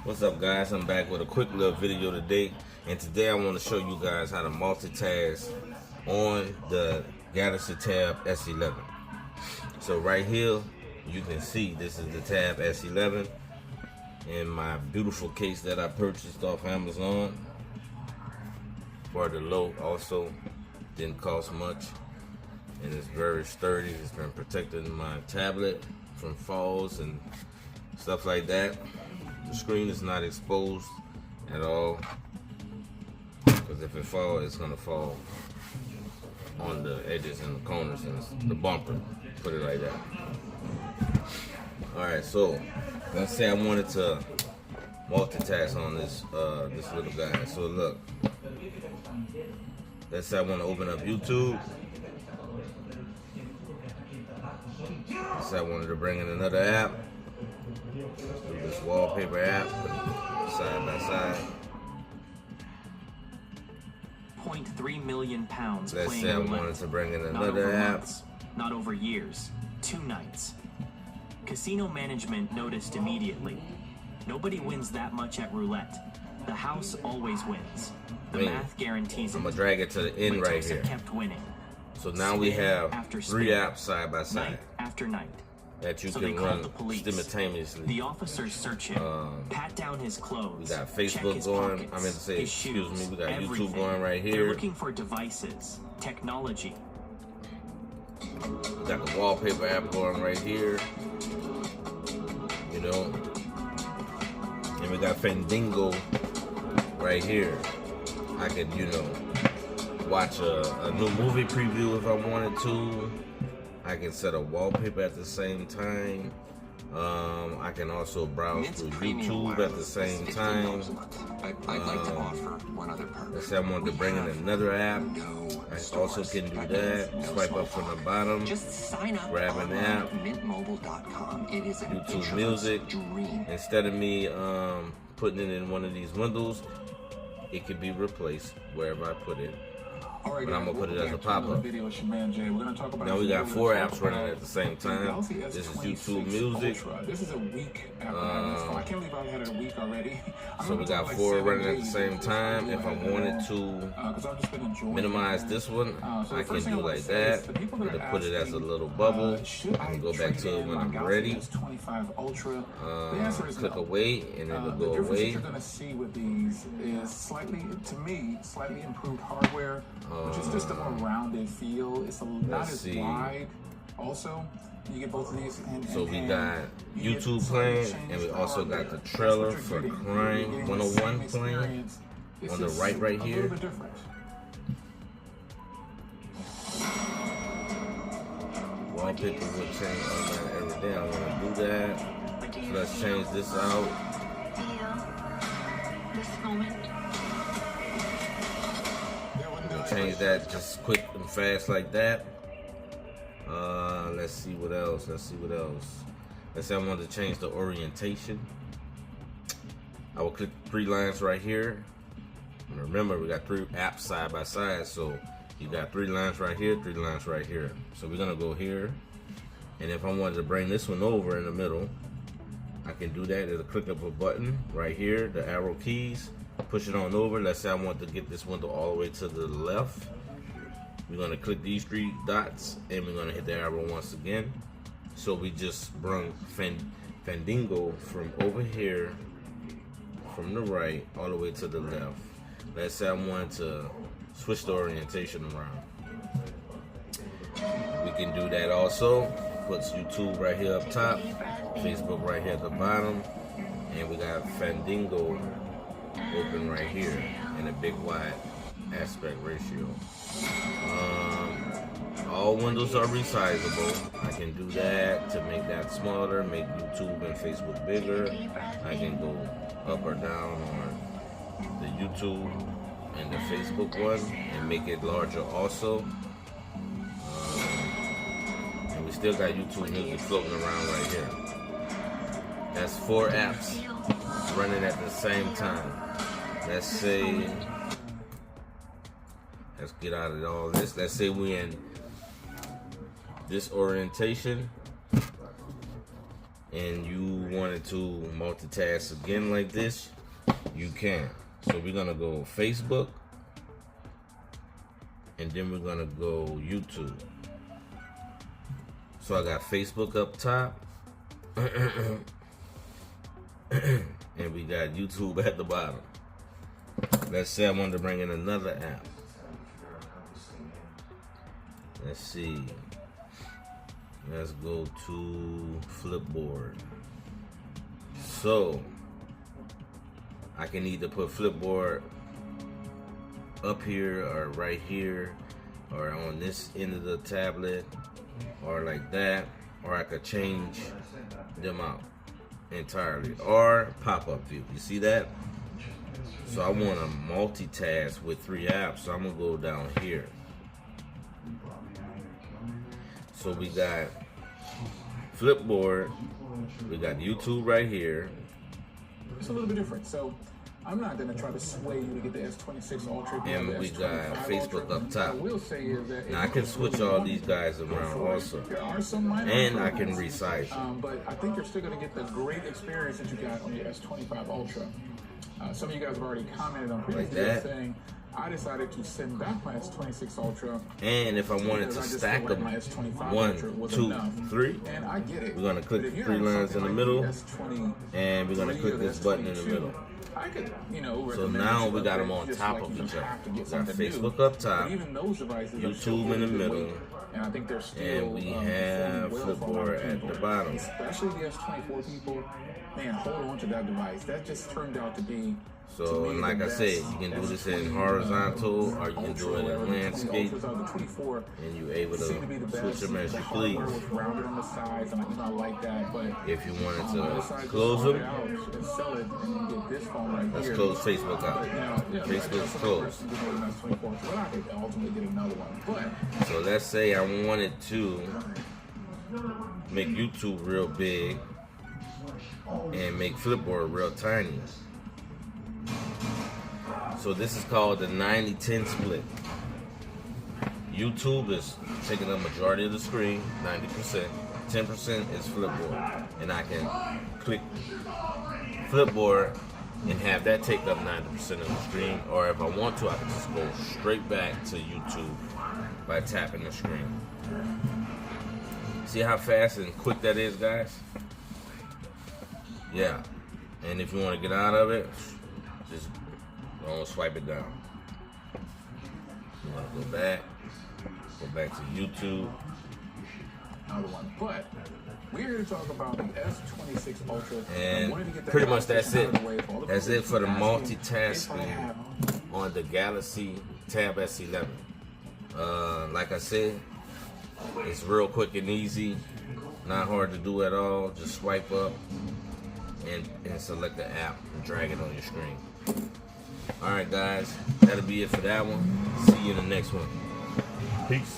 What's up, guys? I'm back with a quick little video today, and today I want to show you guys how to multitask on the Galaxy Tab S11. So right here you can see this is the Tab S11 in my beautiful case that I purchased off Amazon for the low. Also didn't cost much, and it's very sturdy. It's been protecting my tablet from falls and stuff like that. The screen is not exposed at all, because if it falls, it's gonna fall on the edges and the corners and the bumper. Put it like that. All right, so let's say I wanted to multitask on this this little guy. So look, let's say I want to open up YouTube. Let's say I wanted to bring in another app. Let's do this wallpaper app side by side. 0.3 million pounds. Let's say I wanted to bring in another app. Months, not over years, 2 nights. Casino management noticed immediately. Nobody wins that much at roulette. The house always wins. The math guarantees it. I'm gonna drag it to the end right here. Kept winning. So now we have 3 apps side by side. Night after night. That you can run simultaneously. The officers search him, pat down his clothes. We got Facebook going. I meant to say, excuse me. We got YouTube going right here. They're looking for devices, technology. We got the wallpaper app going right here. You know, and we got Fandango right here. I could, you know, watch a new movie preview if I wanted to. I can set a wallpaper at the same time. I can also browse through YouTube at the same time. I'd like to offer one other perk. Let's say I wanted to bring in another app. I also can do that. Swipe up from the bottom. Just sign up, grab an app. mintmobile.com. It is an YouTube Music. Instead of me putting it in one of these windows, it can be replaced wherever I put it. All right, but I'm gonna put it as a pop-up. Now we got 4 apps running at the same time. This is YouTube Music. This is a week after I can't believe I've had it a week already. So we got 4 running at the same time. If I wanted to minimize this one, I can do like that. I'm gonna put it as a little bubble. I can go back to it when I'm ready. Click away, and it'll go away. What you're gonna see with these is slightly improved hardware, which is just a more rounded feel. It's not as wide. Also, you get both of these. So we got YouTube playing, and we also got the trailer for Crime 101 playing on the right here. Wallpaper will change on that every day. I'm gonna do that. So let's change this out. Change that just quick and fast like that. Let's see what else. Let's say I wanted to change the orientation. I will click 3 lines right here. And remember, we got 3 apps side by side, so you got 3 lines right here, 3 lines right here. So we're gonna go here, and if I wanted to bring this one over in the middle, I can do that. It'll click up a button right here, the arrow keys. Push it on over. Let's say I want to get this window all the way to the left. We're going to click these 3 dots, and we're going to hit the arrow once again. So we just brought Fandango from over here, from the right, all the way to the left. Let's say I wanted to switch the orientation around. We can do that also. Puts YouTube right here up top, Facebook right here at the bottom, and we got Fandango open right here in a big wide aspect ratio. All windows are resizable. I can do that to make that smaller, make YouTube and Facebook bigger. I can go up or down on the YouTube and the Facebook one and make it larger also. And we still got YouTube Music floating around right here. That's 4 apps running at the same time. Let's say, let's get out of all this. Let's say we in this orientation, and you wanted to multitask again like this, you can. So we're gonna go Facebook, and then we're gonna go YouTube. So I got Facebook up top, and we got YouTube at the bottom. Let's say I wanted to bring in another app. Let's see. Let's go to Flipboard. So I can either put Flipboard up here or right here or on this end of the tablet or like that, or I could change them out entirely, or pop-up view. You see that? So I want to multitask with 3 apps, so I'm gonna go down here. So we got Flipboard, we got YouTube right here. It's a little bit different. So I'm not going to try to sway you to get the S26 Ultra. And we got Facebook up top. What I will say is that now I can switch all these guys around also. There are some minor and I can resize it. But I think you're still going to get the great experience that you got on the S25 Ultra. Some of you guys have already commented on like that, saying I decided to send back my S26 Ultra. And if I wanted to stack them, 1, 2, 3, and I get it. We're gonna click 3 lines in the middle, and we're gonna click this button in the middle. I could, you know, so now we got them on top of each other. We got Facebook up top, YouTube in the middle, and I think they're still, and we have Flipboard at the bottom. Especially the S24 people, man, hold on to that device. That just turned out to be. So, and like I said, you can do this in horizontal or you can do it in landscape, and you're able to switch them as you please. If you wanted to close them, let's close Facebook out. Facebook's closed. So let's say I wanted to make YouTube real big and make Flipboard real tiny. So this is called the 90-10 split. YouTube is taking the majority of the screen, 90%. 10% is Flipboard. And I can click Flipboard and have that take up 90% of the screen. Or if I want to, I can just go straight back to YouTube by tapping the screen. See how fast and quick that is, guys? Yeah. And if you want to get out of it, just don't swipe it down. You want to go back to YouTube. Another one. But we're here to talk about the S26 Ultra. And pretty much that's it. That's it for the multitasking on the Galaxy Tab S11. Like I said, it's real quick and easy. Not hard to do at all. Just swipe up and select the app and drag it on your screen. Alright guys, that'll be it for that one. See you in the next one. Peace.